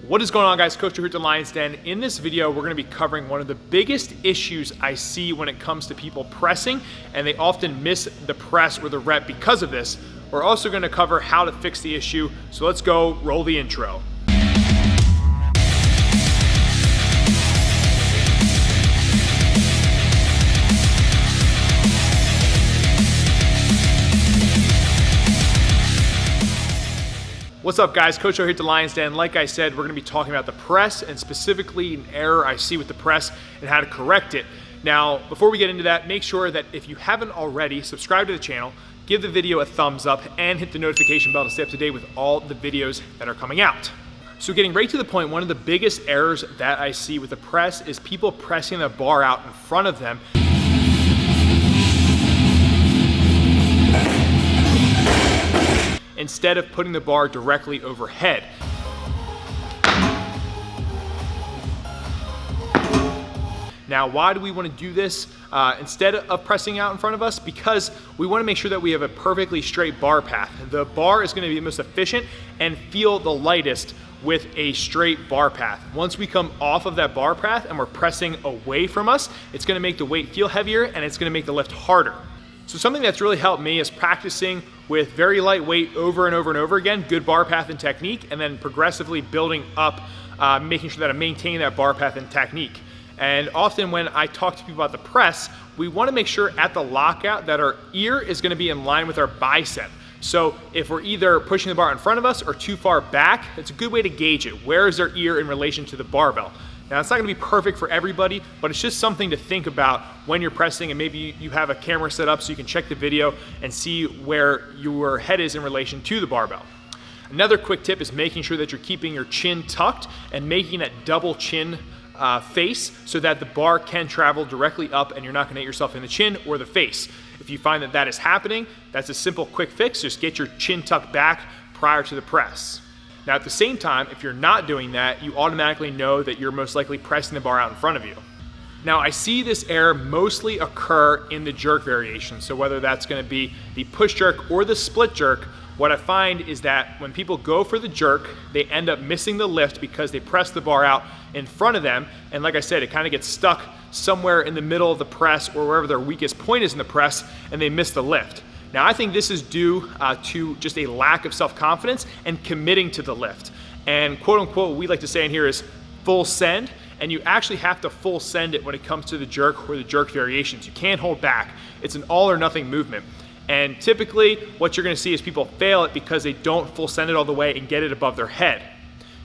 What is going on, guys? Coach here at the Lion's Den. In this video, we're going to be covering one of the biggest issues I see when it comes to people pressing, and they often miss the press or the rep because of this. We're also going to cover how to fix the issue. So let's go roll the intro. What's up, guys? Coach here at the Lion's Den. Like I said, we're going to be talking about the press and specifically an error I see with the press and how to correct it. Now, before we get into that, make sure that if you haven't already, subscribe to the channel, give the video a thumbs up, and hit the notification bell to stay up to date with all the videos that are coming out. So getting right to the point, one of the biggest errors that I see with the press is people pressing the bar out in front of them. Instead of putting the bar directly overhead. Now, why do we want to do this instead of pressing out in front of us? Because we want to make sure that we have a perfectly straight bar path. The bar is going to be the most efficient and feel the lightest with a straight bar path. Once we come off of that bar path and we're pressing away from us, it's going to make the weight feel heavier and it's going to make the lift harder. So something that's really helped me is practicing with very light weight over and over and over again, good bar path and technique, and then progressively building up, making sure that I maintain that bar path and technique. And often when I talk to people about the press, we want to make sure at the lockout that our ear is going to be in line with our bicep. So if we're either pushing the bar in front of us or too far back, it's a good way to gauge it. Where is our ear in relation to the barbell? Now, it's not gonna be perfect for everybody, but it's just something to think about when you're pressing, and maybe you have a camera set up so you can check the video and see where your head is in relation to the barbell. Another quick tip is making sure that you're keeping your chin tucked and making that double chin face so that the bar can travel directly up and you're not gonna hit yourself in the chin or the face. If you find that that is happening, that's a simple quick fix. Just get your chin tucked back prior to the press. Now, at the same time, if you're not doing that, you automatically know that you're most likely pressing the bar out in front of you. Now, I see this error mostly occur in the jerk variation. So whether that's going to be the push jerk or the split jerk, what I find is that when people go for the jerk, they end up missing the lift because they press the bar out in front of them. And like I said, it kind of gets stuck somewhere in the middle of the press or wherever their weakest point is in the press, and they miss the lift. Now, I think this is due to just a lack of self-confidence and committing to the lift. And quote unquote, what we like to say in here is full send, and you actually have to full send it when it comes to the jerk or the jerk variations. You can't hold back. It's an all or nothing movement. And typically what you're gonna see is people fail it because they don't full send it all the way and get it above their head.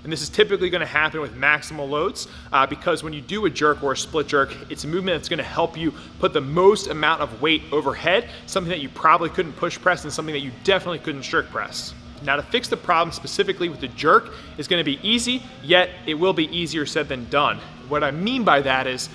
And this is typically gonna happen with maximal loads because when you do a jerk or a split jerk, it's a movement that's gonna help you put the most amount of weight overhead, something that you probably couldn't push press and something that you definitely couldn't strict press. Now, to fix the problem specifically with the jerk is gonna be easy, yet it will be easier said than done. What I mean by that is,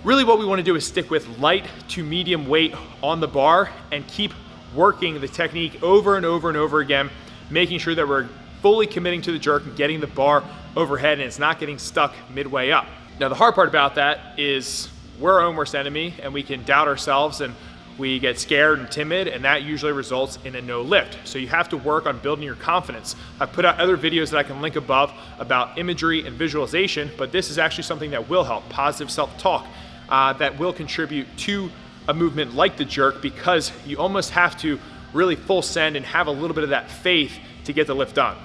really what we wanna do is stick with light to medium weight on the bar and keep working the technique over and over and over again, making sure that we're fully committing to the jerk and getting the bar overhead and it's not getting stuck midway up. Now, the hard part about that is we're our own worst enemy and we can doubt ourselves and we get scared and timid, and that usually results in a no lift. So you have to work on building your confidence. I've put out other videos that I can link above about imagery and visualization, but this is actually something that will help, positive self-talk, that will contribute to a movement like the jerk, because you almost have to really full send and have a little bit of that faith to get the lift done.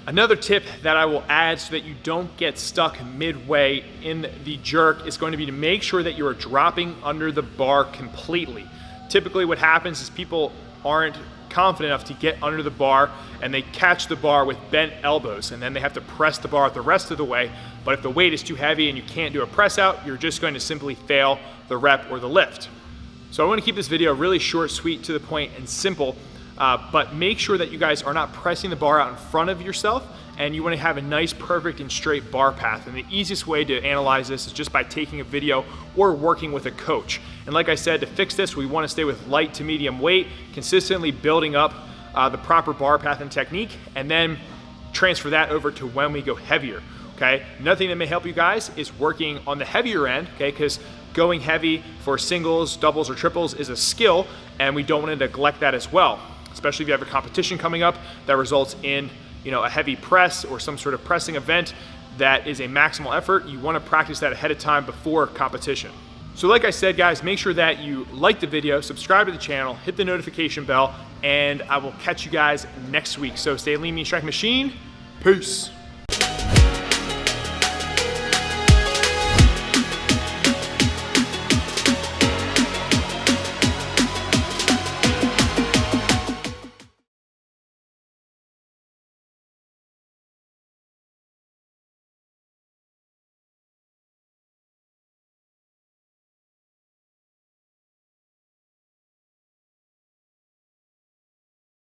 Another tip that I will add so that you don't get stuck midway in the jerk is going to be to make sure that you are dropping under the bar completely. Typically what happens is people aren't confident enough to get under the bar and they catch the bar with bent elbows and then they have to press the bar the rest of the way. But if the weight is too heavy and you can't do a press out, you're just going to simply fail the rep or the lift. So I want to keep this video really short, sweet, to the point, and simple. But make sure that you guys are not pressing the bar out in front of yourself, and you want to have a nice, perfect, and straight bar path. And the easiest way to analyze this is just by taking a video or working with a coach. And like I said, to fix this, we want to stay with light to medium weight, consistently building up the proper bar path and technique, and then transfer that over to when we go heavier. Okay, another thing that may help you guys is working on the heavier end, okay, because going heavy for singles, doubles, or triples is a skill, and we don't want to neglect that as well, especially if you have a competition coming up that results in a heavy press or some sort of pressing event that is a maximal effort, you want to practice that ahead of time before competition. So like I said, guys, make sure that you like the video, subscribe to the channel, hit the notification bell, and I will catch you guys next week. So stay lean, mean, strength machine. Peace.